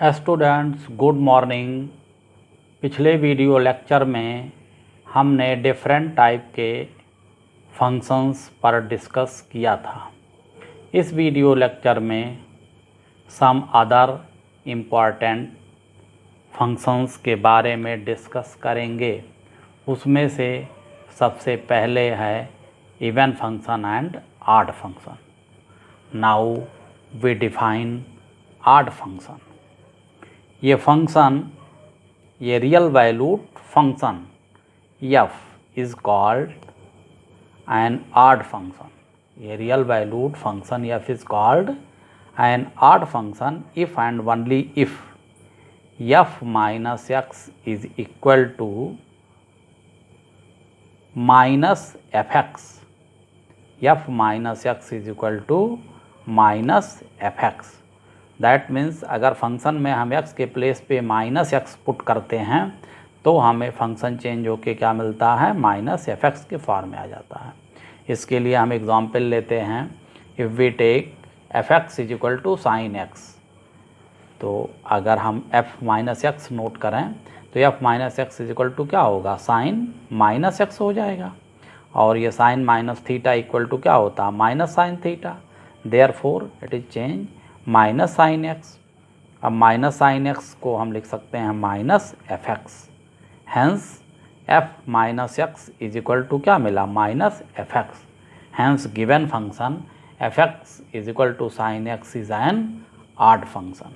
Students good morning. पिछले video lecture में हमने डिफरेंट टाइप के फंक्शंस पर डिस्कस किया था। इस वीडियो लेक्चर में सम अदर इम्पॉर्टेंट फंक्शंस के बारे में डिस्कस करेंगे। उसमें से सबसे पहले है even function and odd function. Now we define odd function. ये फंक्शन ये real valued function f is called an odd function. ये real valued function f is called an odd function if and only if f minus x is equal to minus f x. f minus x is equal to minus f x. That means अगर function में हम x के place पे minus x put करते हैं तो हमें function change होके क्या मिलता है, माइनस एफ एक्स के फॉर्म में आ जाता है। इसके लिए हम एग्जांपल लेते हैं। If we take f x is equal to sine x, तो अगर हम एफ माइनस एक्स नोट करें तो f minus x is equal to क्या होगा, साइन माइनस एक्स हो जाएगा। और ये sine minus theta equal to क्या होता है, minus sine theta. Therefore it is change minus sine x. अब माइनस साइन एक्स को हम लिख सकते हैं minus f x. Hence F minus x is equal to क्या मिला, minus f x. Hence given function f x is equal to sine x is an odd function.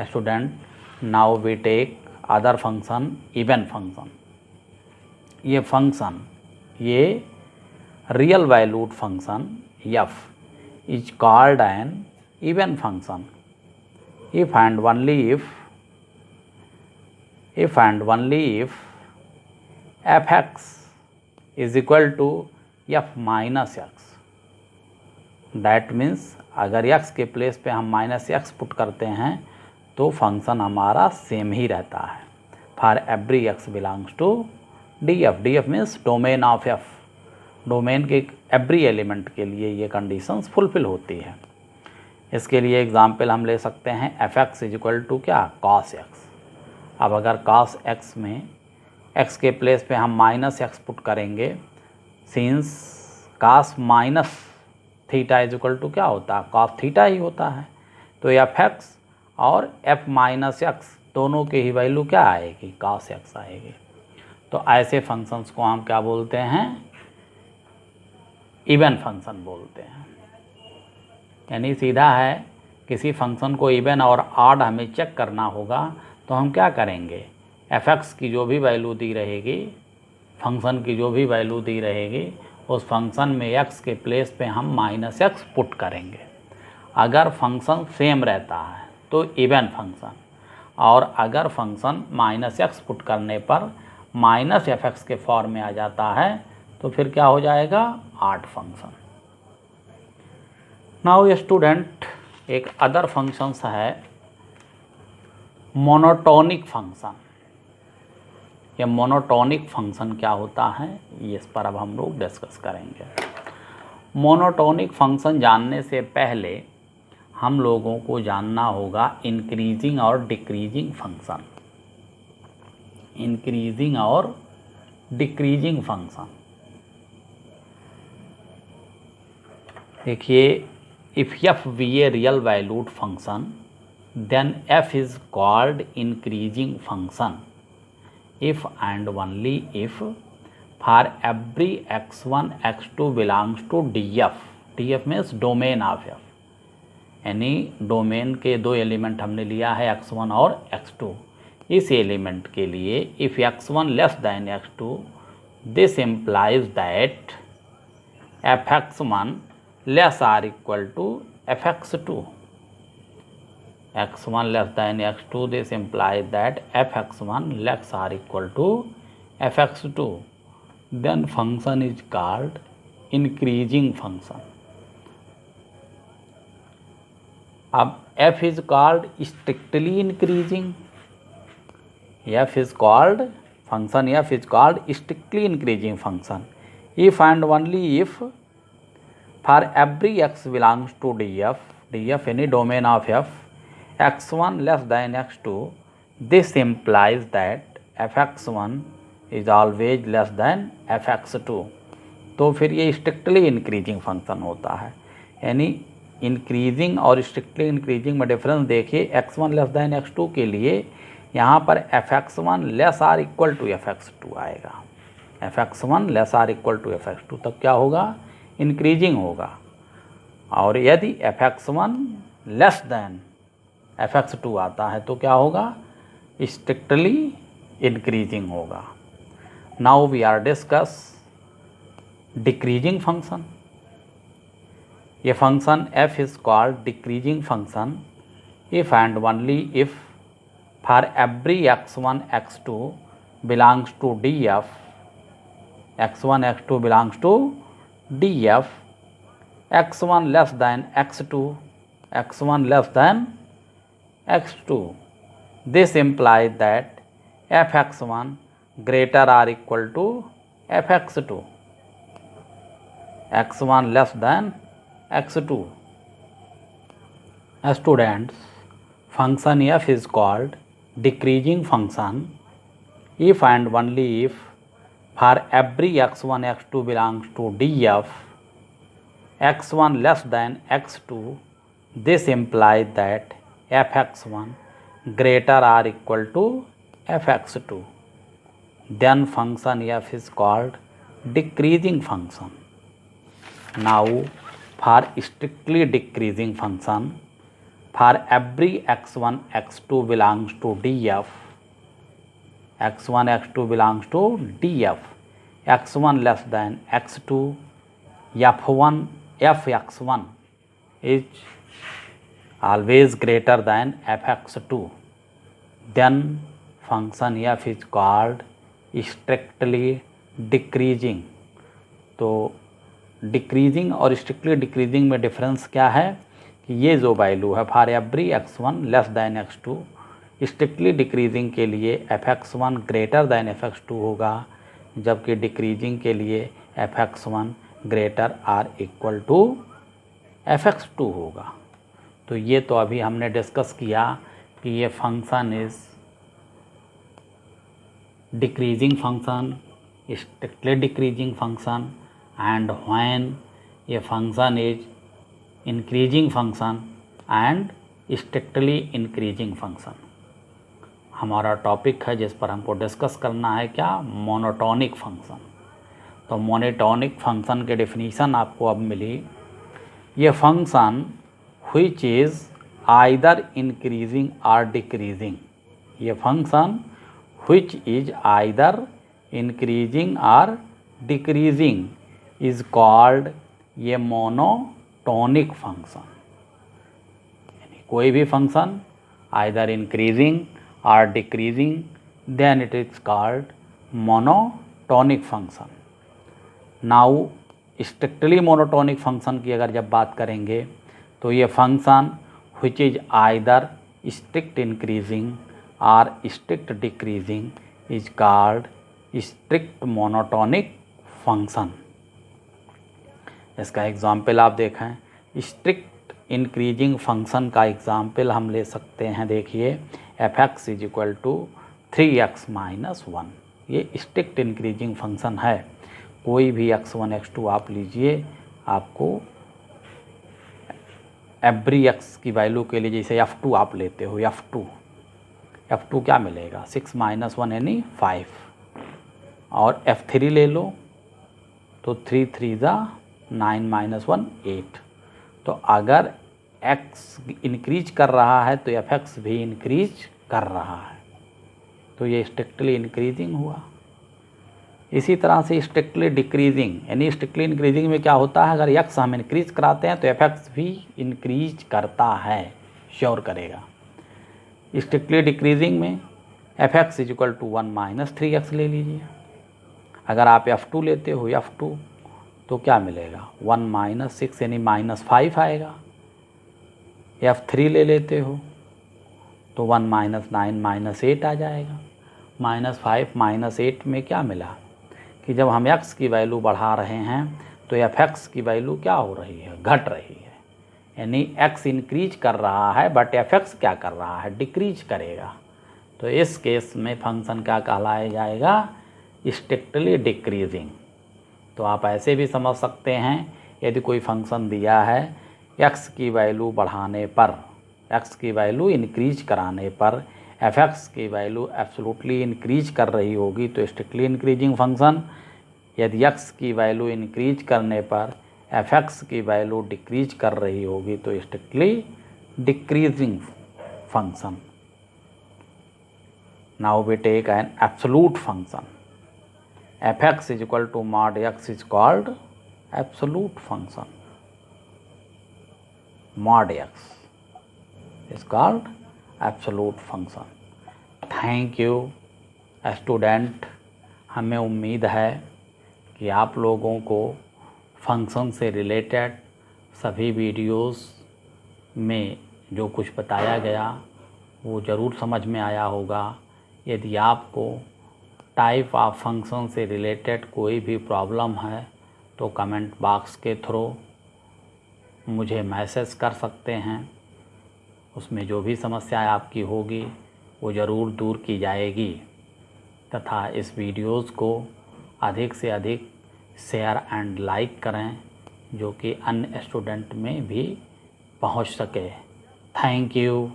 Student now we take other function even function. ये function ये real valued function f is called an even function if and only if f(x) is equal to f minus x। That means अगर x के place पे हम minus x put करते हैं तो function हमारा सेम ही रहता है। For every x belongs to df। df means domain of f। Domain के एवरी एलिमेंट के लिए ये कंडीशंस फुलफिल होती है। इसके लिए एग्जांपल हम ले सकते हैं f x is equal to क्या, कॉस एक्स। अब अगर कॉस एक्स में एक्स के प्लेस पे हम माइनस एक्स पुट करेंगे, since cos minus theta is equal to क्या होता है, कॉस थीटा ही होता है। तो एफ एक्स और एफ माइनस एक्स दोनों की ही वैल्यू क्या आएगी, कॉस एक्स आएगी। तो ऐसे फंक्शंस को हम क्या बोलते हैं, इवन फंक्शन बोलते हैं। यानी सीधा है, किसी फंक्शन को इवन और ऑड हमें चेक करना होगा तो हम क्या करेंगे, एफ एक्स की जो भी वैल्यू दी रहेगी, फंक्शन की जो भी वैल्यू दी रहेगी, उस फंक्शन में एक्स के प्लेस पे हम माइनस एक्स पुट करेंगे। अगर फंक्शन सेम रहता है तो इवन फंक्शन, और अगर फंक्शन माइनस एक्स पुट करने पर माइनस एफ एक्स के फॉर्म में आ जाता है तो फिर क्या हो जाएगा, ऑड फंक्शन। नाउ स्टूडेंट एक अदर फंक्शंस है मोनोटोनिक फंक्शन। ये मोनोटोनिक फंक्शन क्या होता है, ये इस पर अब हम लोग डिस्कस करेंगे। मोनोटोनिक फंक्शन जानने से पहले हम लोगों को जानना होगा इंक्रीजिंग और डिक्रीजिंग फंक्शन। इंक्रीजिंग और डिक्रीजिंग फंक्शन देखिए, if f be a real valued function then f is called increasing function if and only if for every x1 x2 belongs to df। df means domain of f। यानी domain के दो element हमने लिया है x1 और x2। इस element के लिए if x1 less than x2 this implies that fx1 less or equal to fx2। x1 less than x2, this implies that fx1 less or equal to fx2, then function is called increasing function। अब f is called strictly increasing। f is called function f is called strictly increasing function if and only if for every x belongs to df any domain of f x1 less than x2, this implies that fx1 is always less than fx2। तो फिर ये strictly increasing function होता है। यानी increasing और strictly increasing में difference देखिए, x1 less than x2 के लिए यहाँ पर fx1 less or equal to fx2 आएगा। fx1 less or equal to fx2 तब क्या होगा, इंक्रीजिंग होगा। और यदि fx1 लेस दैन fx2 आता है तो क्या होगा, स्ट्रिक्टली इंक्रीजिंग होगा। Now we are discuss decreasing function. ये function f is called decreasing function if and only if for every x1 x2 belongs to df, x1 x2 belongs to df, x1 less than x2, x1 less than x2. This implies that fx1 greater or equal to fx2, x1 less than x2. Students, function f is called decreasing function if and only if for every x1 x2 belongs to df, x1 less than x2, this implies that fx1 greater or equal to fx2. Then function f is called decreasing function. Now for strictly decreasing function, for every x1 x2 belongs to df, x1 x2 belongs to df, x1 less than x2, fx1 is always greater than fx2, then function f is called strictly decreasing. तो decreasing और strictly decreasing में difference क्या है कि ये जो value है for every x1 less than x2, strictly decreasing के लिए fx1 ग्रेटर दैन fx2 होगा, जबकि डिक्रीजिंग के लिए fx1 greater or equal to fx2 होगा। तो ये तो अभी हमने डिस्कस किया कि ये function is decreasing function, strictly decreasing function, and when a function is increasing function and strictly increasing function। हमारा टॉपिक है जिस पर हमको डिस्कस करना है क्या, मोनोटोनिक फंक्शन। तो मोनोटोनिक फंक्शन के डेफिनीशन आपको अब मिली, ये function which is either increasing or decreasing, ये function which is either increasing or decreasing is called ये मोनोटोनिक फंक्शन। यानी कोई भी फंक्शन आइदर इंक्रीजिंग और decreasing, then it is called monotonic function. Now strictly monotonic function की अगर जब बात करेंगे तो ये function which is either strict increasing or strict decreasing is called strict monotonic function। इसका एग्जाम्पल आप देखें, स्ट्रिक्ट इंक्रीजिंग फंक्शन का एग्जाम्पल हम ले सकते हैं। देखिए fx is equal to 3x minus 1, ये स्ट्रिक्ट इंक्रीजिंग फंक्शन है। कोई भी x1 x2 आप लीजिए, आपको एवरी x की वैल्यू के लिए जैसे f2 आप लेते हो, f2 क्या मिलेगा, 6 माइनस 1 यानी 5, और f3 ले लो तो 3 3 ज़ा 9 माइनस 1 8। तो अगर x इंक्रीज कर रहा है तो fx भी इंक्रीज कर रहा है, तो ये स्ट्रिक्टली इंक्रीजिंग हुआ। इसी तरह से स्ट्रिक्टली डिक्रीजिंग, यानी स्ट्रिक्टली इंक्रीजिंग में क्या होता है, अगर x हम इंक्रीज कराते हैं तो fx भी इंक्रीज करता है, श्योर करेगा। स्ट्रिक्टली डिक्रीजिंग में fx is equal to 1 minus 3x ले लीजिए। अगर आप f2 लेते हो, f2 तो क्या मिलेगा, 1 माइनस 6 यानी माइनस 5 आएगा। f3 ले लेते हो तो 1 माइनस 9 माइनस 8 आ जाएगा। माइनस 5 माइनस 8 में क्या मिला कि जब हम x की वैल्यू बढ़ा रहे हैं तो fx की वैल्यू क्या हो रही है, घट रही है। यानी x इंक्रीज कर रहा है बट fx क्या कर रहा है, डिक्रीज करेगा। तो इस केस में फंक्शन क्या कहलाया जाएगा, स्ट्रिक्टली डिक्रीजिंग। तो आप ऐसे भी समझ सकते हैं, यदि कोई फंक्शन दिया है x की वैल्यू बढ़ाने पर, x की वैल्यू इंक्रीज कराने पर fx की वैल्यू एब्सोल्युटली इंक्रीज कर रही होगी तो स्ट्रिक्टली इंक्रीजिंग फंक्शन। यदि x की वैल्यू इंक्रीज करने पर fx की वैल्यू डिक्रीज कर रही होगी तो strictly decreasing function. Now we take an absolute function, fx is equal to mod x is called absolute function. Mod x is called absolute function. Thank you student. हमें उम्मीद है कि आप लोगों को फंक्शन से रिलेटेड सभी वीडियोस में जो कुछ बताया गया वो ज़रूर समझ में आया होगा। यदि आपको टाइप ऑफ फंक्शन से रिलेटेड कोई भी प्रॉब्लम है तो कमेंट बॉक्स के थ्रू मुझे मैसेज कर सकते हैं। उसमें जो भी समस्या आपकी होगी वो ज़रूर दूर की जाएगी। तथा इस वीडियोज़ को अधिक से अधिक शेयर एंड लाइक करें जो कि अन्य स्टूडेंट में भी पहुंच सके। Thank you.